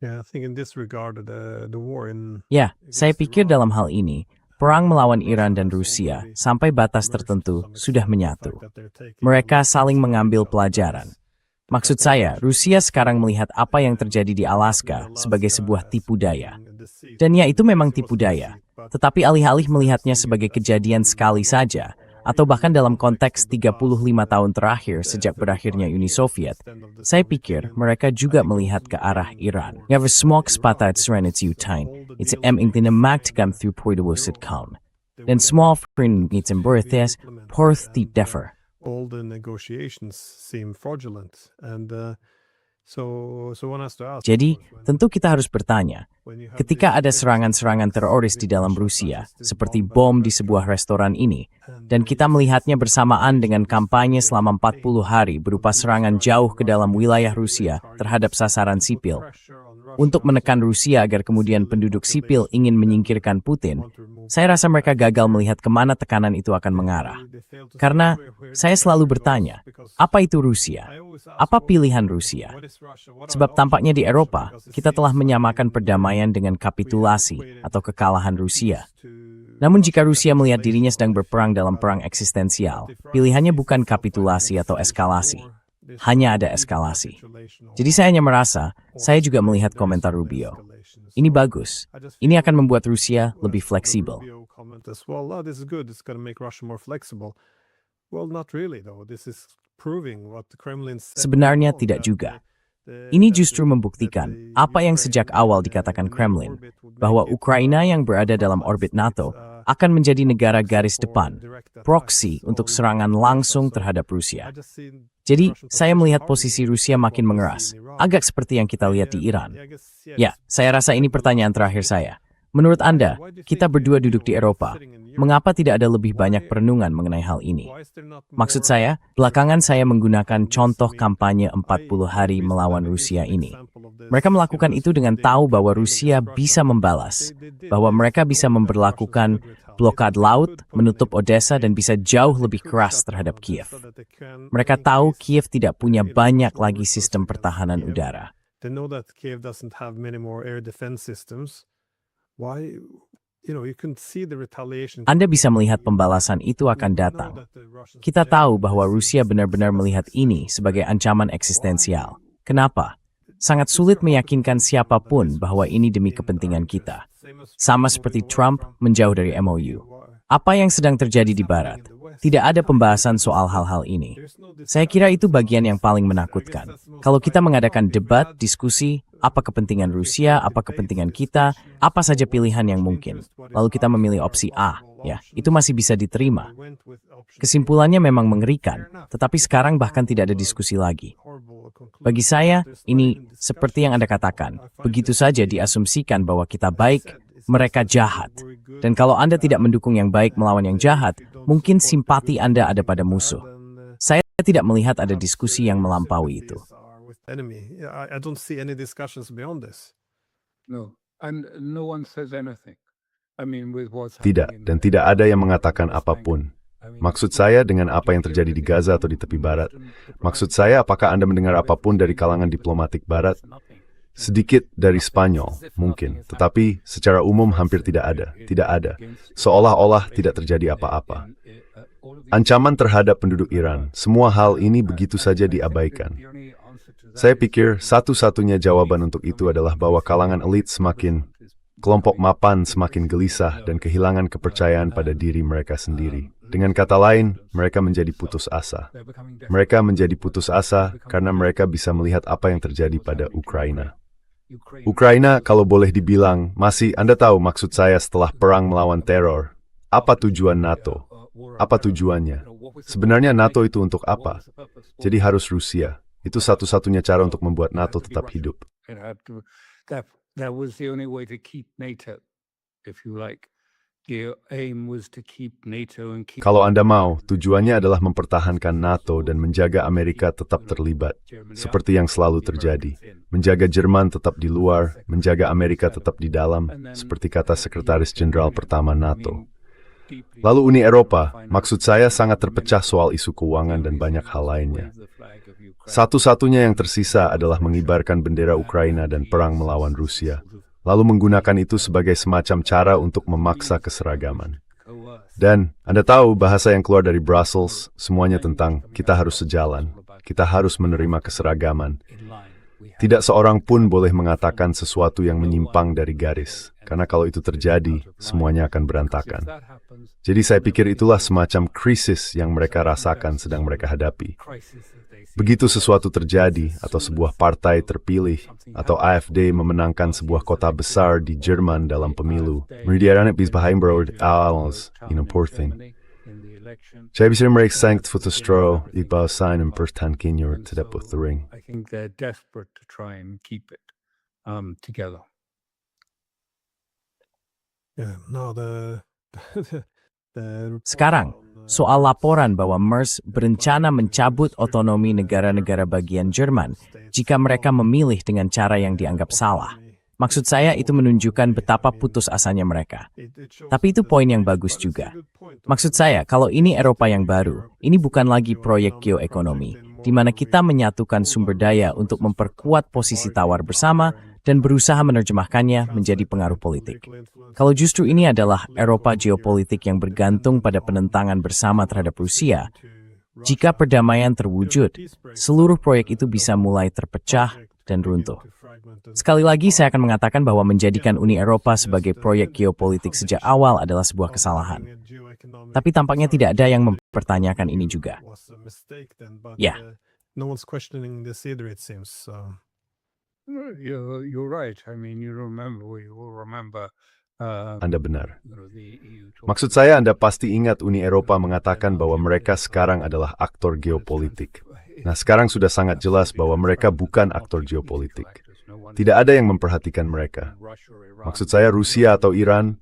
Yeah, I think in this regard, the war in Ya, saya pikir dalam hal ini, perang melawan Iran dan Rusia sampai batas tertentu sudah menyatu. Mereka saling mengambil pelajaran. Maksud saya, Rusia sekarang melihat apa yang terjadi di Alaska sebagai sebuah tipu daya. Dan ya, itu memang tipu daya. Tetapi alih-alih melihatnya sebagai kejadian sekali saja, atau bahkan dalam konteks 35 tahun terakhir sejak berakhirnya Uni Soviet, saya pikir mereka juga melihat ke arah Iran. Yang smoke spatat serenits utain, it's ingin memaktikan through poidowosit kaun. Dan small friend needs emberthes, porth the defer. all the negotiations seem fraudulent, and so one has to ask. Jadi, tentu kita harus bertanya, ketika ada serangan-serangan teroris di dalam Rusia, seperti bom di sebuah restoran ini, dan kita melihatnya bersamaan dengan kampanye selama 40 hari berupa serangan jauh ke dalam wilayah Rusia terhadap sasaran sipil, untuk menekan Rusia agar kemudian penduduk sipil ingin menyingkirkan Putin, saya rasa mereka gagal melihat kemana tekanan itu akan mengarah. Karena saya selalu bertanya, apa itu Rusia? Apa pilihan Rusia? Sebab tampaknya di Eropa, kita telah menyamakan perdamaian dengan kapitulasi atau kekalahan Rusia. Namun jika Rusia melihat dirinya sedang berperang dalam perang eksistensial, pilihannya bukan kapitulasi atau eskalasi. Hanya ada eskalasi. Jadi saya hanya merasa, saya juga melihat komentar Rubio. Ini bagus. Ini akan membuat Rusia lebih fleksibel. Sebenarnya tidak juga. Ini justru membuktikan apa yang sejak awal dikatakan Kremlin, bahwa Ukraina yang berada dalam orbit NATO akan menjadi negara garis depan, proksi untuk serangan langsung terhadap Rusia. Jadi, saya melihat posisi Rusia makin mengeras, agak seperti yang kita lihat di Iran. Ya, saya rasa ini pertanyaan terakhir saya. Menurut Anda, kita berdua duduk di Eropa, mengapa tidak ada lebih banyak perenungan mengenai hal ini? Maksud saya, belakangan saya menggunakan contoh kampanye 40 hari melawan Rusia ini. Mereka melakukan itu dengan tahu bahwa Rusia bisa membalas, bahwa mereka bisa memberlakukan blokade laut, menutup Odessa, dan bisa jauh lebih keras terhadap Kiev. Mereka tahu Kiev tidak punya banyak lagi sistem pertahanan udara. Anda bisa melihat pembalasan itu akan datang. Kita tahu bahwa Rusia benar-benar melihat ini sebagai ancaman eksistensial. Kenapa? Sangat sulit meyakinkan siapapun bahwa ini demi kepentingan kita. Sama seperti Trump menjauh dari MOU. Apa yang sedang terjadi di Barat? Tidak ada pembahasan soal hal-hal ini. Saya kira itu bagian yang paling menakutkan. Kalau kita mengadakan debat, diskusi, apa kepentingan Rusia, apa kepentingan kita, apa saja pilihan yang mungkin. Lalu kita memilih opsi A, ya, itu masih bisa diterima. Kesimpulannya memang mengerikan, tetapi sekarang bahkan tidak ada diskusi lagi. Bagi saya, ini seperti yang Anda katakan, begitu saja diasumsikan bahwa kita baik, mereka jahat. Dan kalau Anda tidak mendukung yang baik melawan yang jahat, mungkin simpati Anda ada pada musuh. Saya tidak melihat ada diskusi yang melampaui itu. I don't see any discussions beyond this. No, and no one says anything. I mean, with what's Tidak, happening in dan the tidak ada yang West mengatakan Bank. apapun. I mean, Maksud saya dengan apa yang terjadi di Gaza atau di tepi barat. Maksud saya, apakah Anda mendengar apapun dari kalangan diplomatik barat? Sedikit dari Spanyol, mungkin. Tetapi secara umum hampir tidak ada. Tidak ada. Seolah-olah tidak terjadi apa-apa. Ancaman terhadap penduduk Iran, semua hal ini begitu saja diabaikan. Saya pikir satu-satunya jawaban untuk itu adalah bahwa kalangan elit kelompok mapan semakin gelisah dan kehilangan kepercayaan pada diri mereka sendiri. Dengan kata lain, mereka menjadi putus asa. Mereka menjadi putus asa karena mereka bisa melihat apa yang terjadi pada Ukraina. Ukraina, kalau boleh dibilang, masih, Anda tahu maksud saya setelah perang melawan teror. Apa tujuan NATO? Apa tujuannya? Sebenarnya NATO itu untuk apa? Jadi harus Rusia. Itu satu-satunya cara untuk membuat NATO tetap hidup. That was the only way to keep NATO, if you like. The aim was to keep NATO and keep... Kalau Anda mau, tujuannya adalah mempertahankan NATO dan menjaga Amerika tetap terlibat, seperti yang selalu terjadi. Menjaga Jerman tetap di luar, menjaga Amerika tetap di dalam, seperti kata Sekretaris Jenderal pertama NATO. Lalu Uni Eropa, maksud saya sangat terpecah soal isu keuangan dan banyak hal lainnya. Satu-satunya yang tersisa adalah mengibarkan bendera Ukraina dan perang melawan Rusia, lalu menggunakan itu sebagai semacam cara untuk memaksa keseragaman. Dan, Anda tahu bahasa yang keluar dari Brussels, semuanya tentang kita harus sejalan, kita harus menerima keseragaman. Tidak seorang pun boleh mengatakan sesuatu yang menyimpang dari garis, karena kalau itu terjadi, semuanya akan berantakan. Jadi saya pikir itulah semacam krisis yang mereka rasakan sedang mereka hadapi. Begitu sesuatu terjadi, atau sebuah partai terpilih, atau AfD memenangkan sebuah kota besar di Jerman dalam pemilu, Meridianet bis Beheimbrod als in Porting. Saya bisa mereka sangat futustro, iqbal sign and first hand kinyor tidak puttering. I think they're desperate to try and keep it together. Yeah, no, Sekarang, soal laporan bahwa MERS berencana mencabut otonomi negara-negara bagian Jerman jika mereka memilih dengan cara yang dianggap salah. Maksud saya itu menunjukkan betapa putus asanya mereka. Tapi itu poin yang bagus juga. Maksud saya, kalau ini Eropa yang baru, ini bukan lagi proyek geoekonomi, di mana kita menyatukan sumber daya untuk memperkuat posisi tawar bersama dan berusaha menerjemahkannya menjadi pengaruh politik. Kalau justru ini adalah Eropa geopolitik yang bergantung pada penentangan bersama terhadap Rusia, jika perdamaian terwujud, seluruh proyek itu bisa mulai terpecah dan runtuh. Sekali lagi saya akan mengatakan bahwa menjadikan Uni Eropa sebagai proyek geopolitik sejak awal adalah sebuah kesalahan. Tapi tampaknya tidak ada yang mempertanyakan ini juga. Ya. No one's questioning this either, it seems. You're right. I mean, you will remember. Anda benar. Maksud saya Anda pasti ingat Uni Eropa mengatakan bahwa mereka sekarang adalah aktor geopolitik. Nah, sekarang sudah sangat jelas bahwa mereka bukan aktor geopolitik. Tidak ada yang memperhatikan mereka. Maksud saya Rusia atau Iran,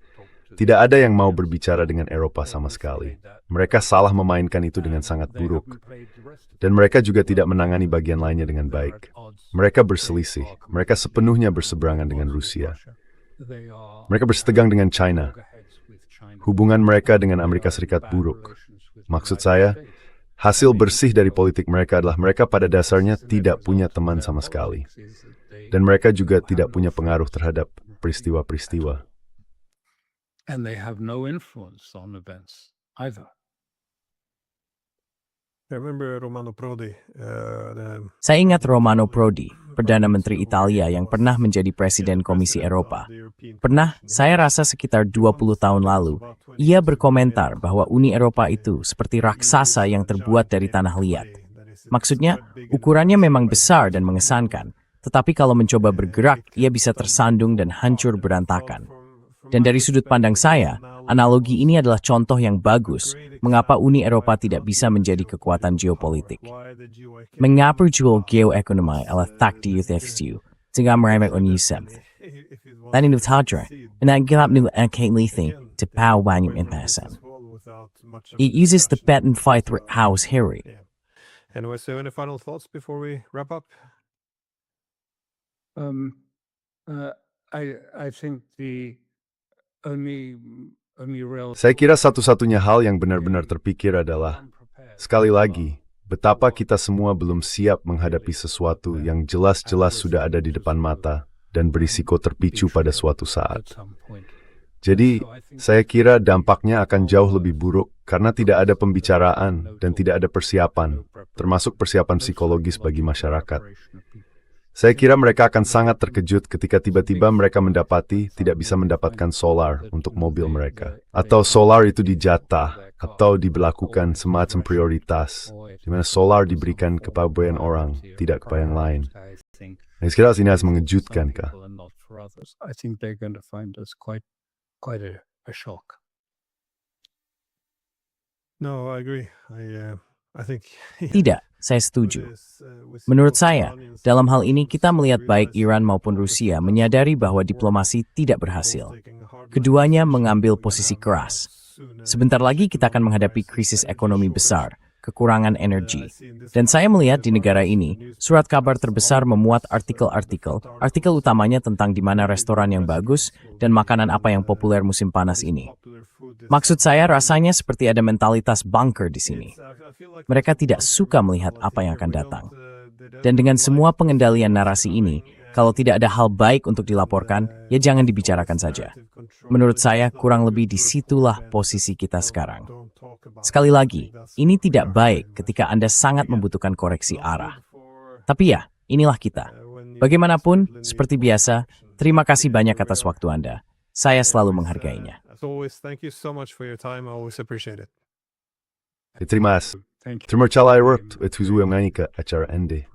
tidak ada yang mau berbicara dengan Eropa sama sekali. Mereka salah memainkan itu dengan sangat buruk. Dan mereka juga tidak menangani bagian lainnya dengan baik. Mereka berselisih. Mereka sepenuhnya berseberangan dengan Rusia. Mereka bersetegang dengan China. Hubungan mereka dengan Amerika Serikat buruk. Maksud saya, hasil bersih dari politik mereka adalah mereka pada dasarnya tidak punya teman sama sekali. Dan mereka juga tidak punya pengaruh terhadap peristiwa-peristiwa. And they have no influence on events either. I remember Romano Prodi, Saya ingat Romano Prodi, Perdana Menteri Italia yang pernah menjadi Presiden Komisi Eropa. Pernah, saya rasa sekitar 20 tahun lalu, ia berkomentar bahwa Uni Eropa itu seperti raksasa yang terbuat dari tanah liat. Maksudnya, ukurannya memang besar dan mengesankan, tetapi kalau mencoba bergerak, ia bisa tersandung dan hancur berantakan. Dan dari sudut pandang saya, analogi ini adalah contoh yang bagus mengapa Uni Eropa tidak bisa menjadi kekuatan geopolitik. Mengapa jual geoekonomi adalah tak diuthefsiu, sehingga mereka unisem. Dan itu tadra, dan gelap nu akalithin to power banyak impasan. It uses the patent fight through house Harry. Anyway, so any final thoughts before we wrap up? I think the only real Saya kira satu-satunya hal yang benar-benar terpikir adalah, sekali lagi, betapa kita semua belum siap menghadapi sesuatu yang jelas-jelas sudah ada di depan mata dan berisiko terpicu pada suatu saat. Jadi, saya kira dampaknya akan jauh lebih buruk karena tidak ada pembicaraan dan tidak ada persiapan, termasuk persiapan psikologis bagi masyarakat. Saya kira mereka akan sangat terkejut ketika tiba-tiba mereka mendapati tidak bisa mendapatkan solar untuk mobil mereka. Atau solar itu dijatah, atau diberlakukan semacam prioritas, di mana solar diberikan kepada beberapa orang, tidak kepada yang lain. Nah, sekiranya ini harus mengejutkan, kah? I think they're going to find us quite a shock. No, I agree. I think Tidak, saya setuju. Menurut saya, dalam hal ini kita melihat baik Iran maupun Rusia menyadari bahwa diplomasi tidak berhasil. Keduanya mengambil posisi keras. Sebentar lagi kita akan menghadapi krisis ekonomi besar, kekurangan energi. Dan saya melihat di negara ini, surat kabar terbesar memuat artikel utamanya tentang di mana restoran yang bagus dan makanan apa yang populer musim panas ini. Maksud saya rasanya seperti ada mentalitas bunker di sini. Mereka tidak suka melihat apa yang akan datang. Dan dengan semua pengendalian narasi ini, kalau tidak ada hal baik untuk dilaporkan, ya jangan dibicarakan saja. Menurut saya, kurang lebih disitulah posisi kita sekarang. Sekali lagi, ini tidak baik ketika Anda sangat membutuhkan koreksi arah. Tapi ya, inilah kita. Bagaimanapun, seperti biasa, terima kasih banyak atas waktu Anda. Saya selalu menghargainya. As always, thank you so much for your time. I always appreciate it. Terima kasih. Thank you. Terima kasih, acara ND.